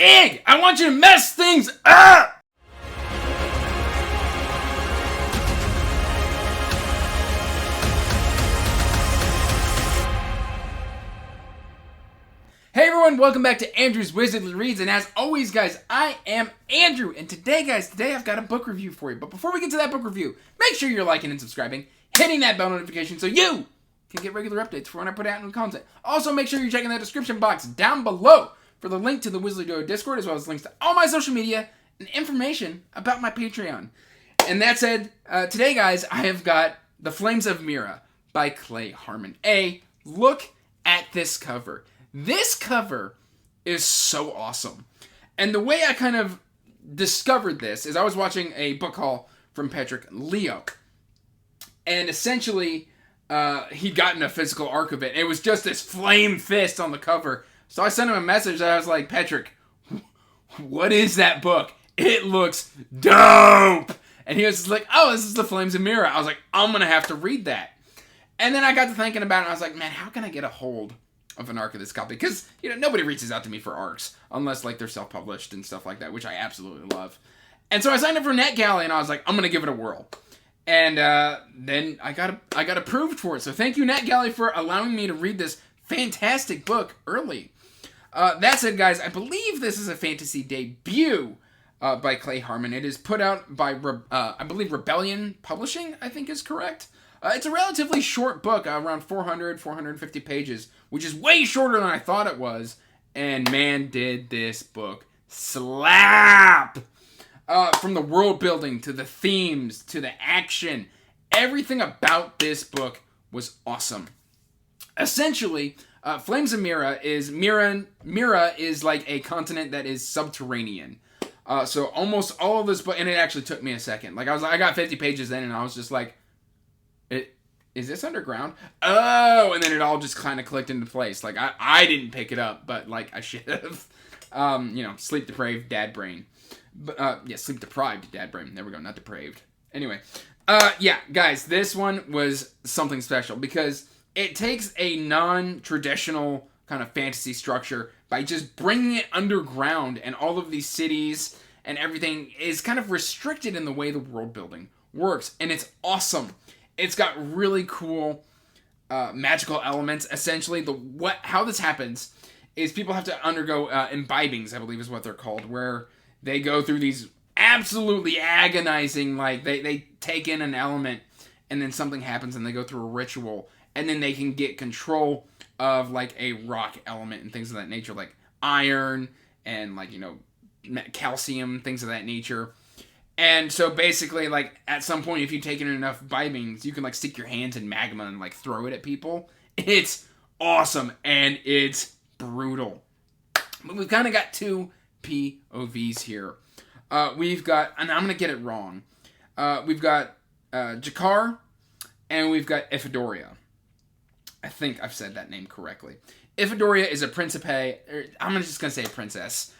Ig! I want you to mess things up! Hey everyone, welcome back to Andrew's Wizardly Reads, and as always guys, I am Andrew, and today I've got a book review for you. But before we get to that book review, make sure you're liking and subscribing, hitting that bell notification so you can get regular updates for when I put out new content. Also, make sure you're checking that description box down below for the link to the Wizardly Duo Discord, as well as links to all my social media and information about my Patreon. And that said, today guys, I have got The Flames of Mira by Clay Harmon. Look at this cover. This cover is so awesome. And the way I kind of discovered this is I was watching a book haul from Patrick Leo. And essentially, he'd gotten a physical arc of it. It was just this flame fist on the cover. So I sent him a message and I was like, Patrick, what is that book? It looks dope. And he was just like, oh, this is The Flames of Mira. I was like, I'm going to have to read that. And then I got to thinking about it and I was like, man, how can I get a hold of an arc of this copy? Because, nobody reaches out to me for arcs unless, they're self-published and stuff like that, which I absolutely love. And so I signed up for NetGalley and I was like, I'm going to give it a whirl. And then I got approved for it. So thank you, NetGalley, for allowing me to read this fantastic book early. That said, guys, I believe this is a fantasy debut by Clay Harmon. It is put out by, I believe, Rebellion Publishing, I think is correct. It's a relatively short book, around 450 pages, which is way shorter than I thought it was. And man, did this book slap! From the world building, to the themes, to the action, everything about this book was awesome. Essentially, Flames of Mira is like a continent that is subterranean. So almost all of this book, and it actually took me a second. I got 50 pages in, and I was just like, is this underground? Oh, and then it all just kind of clicked into place. I didn't pick it up, but I should have. Sleep deprived dad brain. But sleep deprived dad brain. There we go, not depraved. Anyway, guys, this one was something special because it takes a non-traditional kind of fantasy structure by just bringing it underground, and all of these cities and everything is kind of restricted in the way the world building works, and it's awesome. It's got really cool magical elements. Essentially, how this happens is people have to undergo imbibings, I believe is what they're called, where they go through these absolutely agonizing, they take in an element, and then something happens, and they go through a ritual, and then they can get control of, a rock element and things of that nature, like iron and, calcium, things of that nature. And so basically, at some point, if you've taken enough imbibings, you can, stick your hands in magma and, throw it at people. It's awesome, and it's brutal. But we've kind of got two POVs here. We've got, and I'm going to get it wrong, we've got Jakar, and we've got Iphidoria. I think I've said that name correctly. Iphidoria is a principe, I'm just going to say a princess,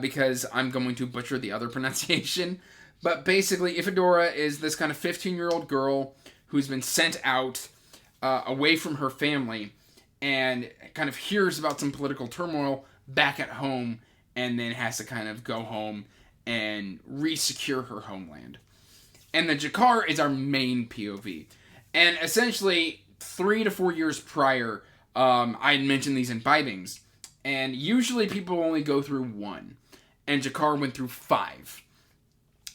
because I'm going to butcher the other pronunciation. But basically, Iphidoria is this kind of 15-year-old girl who's been sent out away from her family and kind of hears about some political turmoil back at home, and then has to kind of go home and re-secure her homeland. And the Jakar is our main POV. And essentially, 3 to 4 years prior, I had mentioned these imbibings. And usually people only go through 1. And Jakar went through 5.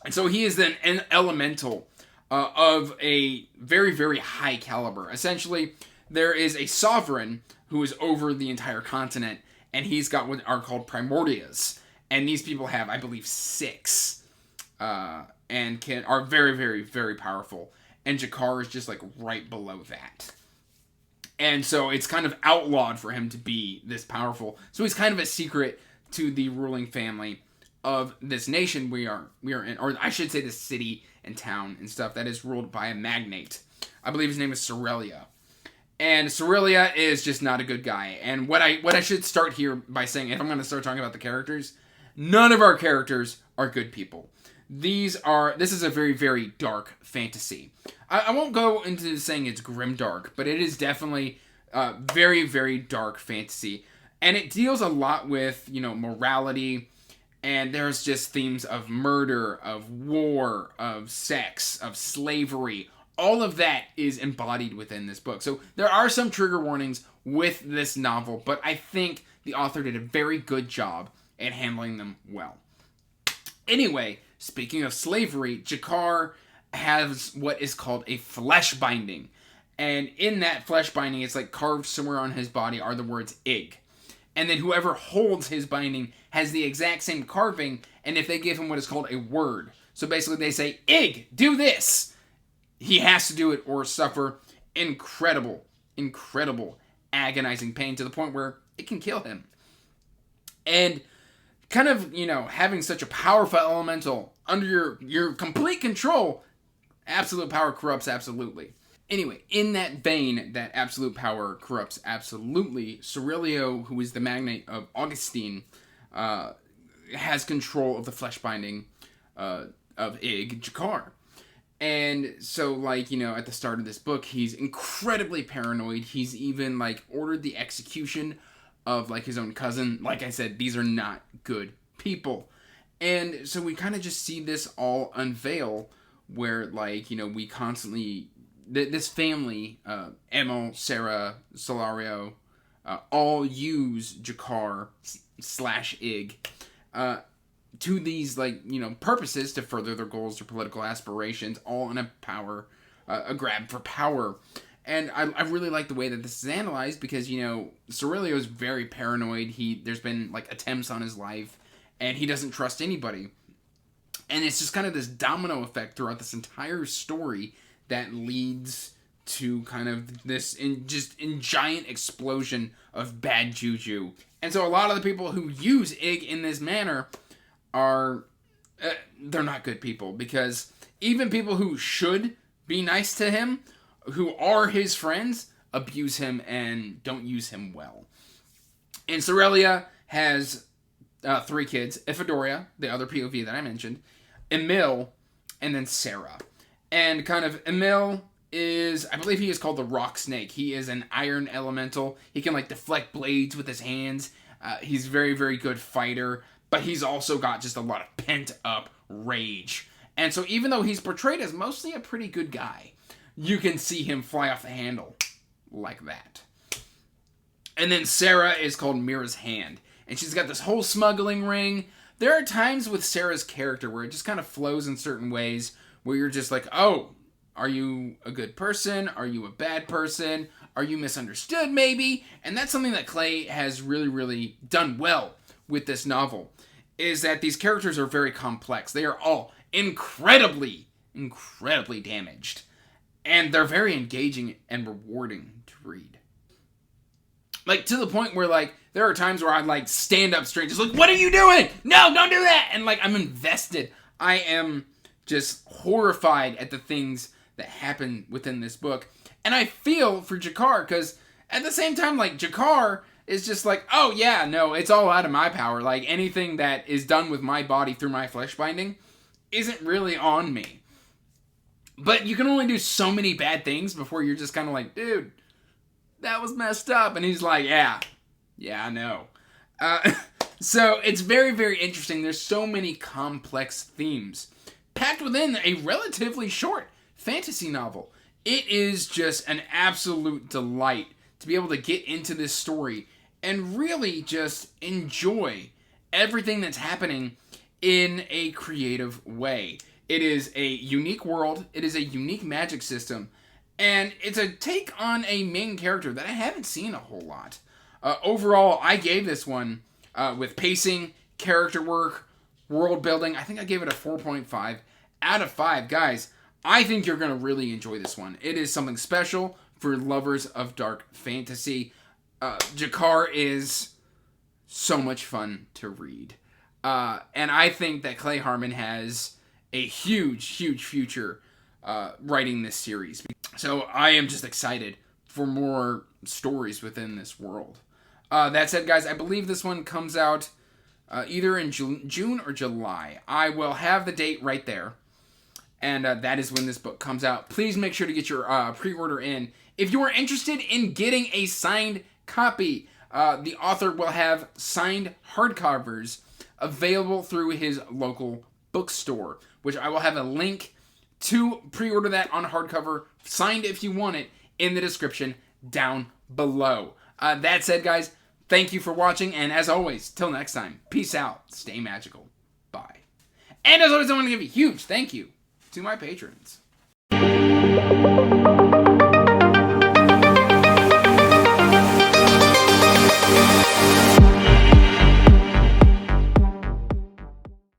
And so he is then an elemental of a very, very high caliber. Essentially, there is a sovereign who is over the entire continent, and he's got what are called primordias. And these people have, I believe, 6. And are very, very, very powerful. And Jakar is just right below that. And so it's kind of outlawed for him to be this powerful. So he's kind of a secret to the ruling family of this nation we are in, or I should say the city and town and stuff that is ruled by a magnate. I believe his name is Sorelia. And Sorelia is just not a good guy. And what I should start here by saying, if I'm going to start talking about the characters, none of our characters are good people. This is a very, very dark fantasy. I won't go into saying it's grimdark, but it is definitely very, very dark fantasy. And it deals a lot with, morality And there's just themes of murder, of war, of sex, of slavery. All of that is embodied within this book. So there are some trigger warnings with this novel, but I think the author did a very good job at handling them well. Anyway, speaking of slavery, Jakar has what is called a flesh binding. And in that flesh binding, it's like carved somewhere on his body are the words Ig. And then whoever holds his binding has the exact same carving, and if they give him what is called a word. So basically they say, Ig, do this! He has to do it or suffer incredible, agonizing pain to the point where it can kill him. And kind of, having such a powerful elemental under your complete control, absolute power corrupts absolutely. Anyway, in that vein, that absolute power corrupts absolutely, Cerulio, who is the magnate of Augustine, has control of the flesh binding of Ig, Jakar. And so, at the start of this book, he's incredibly paranoid. He's even, ordered the execution of, his own cousin. Like I said, these are not good people. And so we kind of just see this all unveil where, we constantly... This family, Emil, Sarah, Solario, all use Jakar / Ig to these, purposes to further their goals, their political aspirations, all in a grab for power. And I really like the way that this is analyzed because, Cerulio is very paranoid. There's been, attempts on his life, and he doesn't trust anybody. And it's just kind of this domino effect throughout this entire story that leads to kind of this giant explosion of bad juju. And so a lot of the people who use Ig in this manner are, they're not good people, because even people who should be nice to him, who are his friends, abuse him and don't use him well. And Cerelia has 3 kids: Ephidoria, the other POV that I mentioned, Emil, and then Sarah. And kind of Emil is, I believe he is called the Rock Snake. He is an iron elemental. He can deflect blades with his hands. He's very, very good fighter, but he's also got just a lot of pent up rage. And so even though he's portrayed as mostly a pretty good guy, you can see him fly off the handle like that. And then Sarah is called Mira's Hand, and she's got this whole smuggling ring. There are times with Sarah's character where it just kind of flows in certain ways, where you're just like, oh, are you a good person? Are you a bad person? Are you misunderstood, maybe? And that's something that Clay has really, really done well with this novel, is that these characters are very complex. They are all incredibly damaged. And they're very engaging and rewarding to read. To the point where, there are times where I, stand up straight, just what are you doing? No, don't do that! And, I'm invested. I am just horrified at the things that happen within this book. And I feel for Jakar, because at the same time, Jakar is just oh yeah, no, it's all out of my power. Anything that is done with my body through my flesh binding isn't really on me. But you can only do so many bad things before you're just kind of dude, that was messed up. And he's yeah, I know. So it's very, very interesting. There's so many complex themes packed within a relatively short fantasy novel. It is just an absolute delight to be able to get into this story and really just enjoy everything that's happening in a creative way. It is a unique world, it is a unique magic system, and it's a take on a main character that I haven't seen a whole lot. Overall, I gave this one, with pacing, character work, world building, I think I gave it a 4.5 out of 5. Guys, I think you're going to really enjoy this one. It is something special for lovers of dark fantasy. Jakar is so much fun to read. And I think that Clay Harmon has a huge future writing this series. So I am just excited for more stories within this world. That said, guys, I believe this one comes out either in June or July. I will have the date right there. And that is when this book comes out. Please make sure to get your pre-order in. If you are interested in getting a signed copy, the author will have signed hardcovers available through his local bookstore, which I will have a link to pre-order that on hardcover, signed if you want it, in the description down below. That said, guys, thank you for watching, and as always, till next time, peace out, stay magical, bye. And as always, I want to give a huge thank you to my patrons.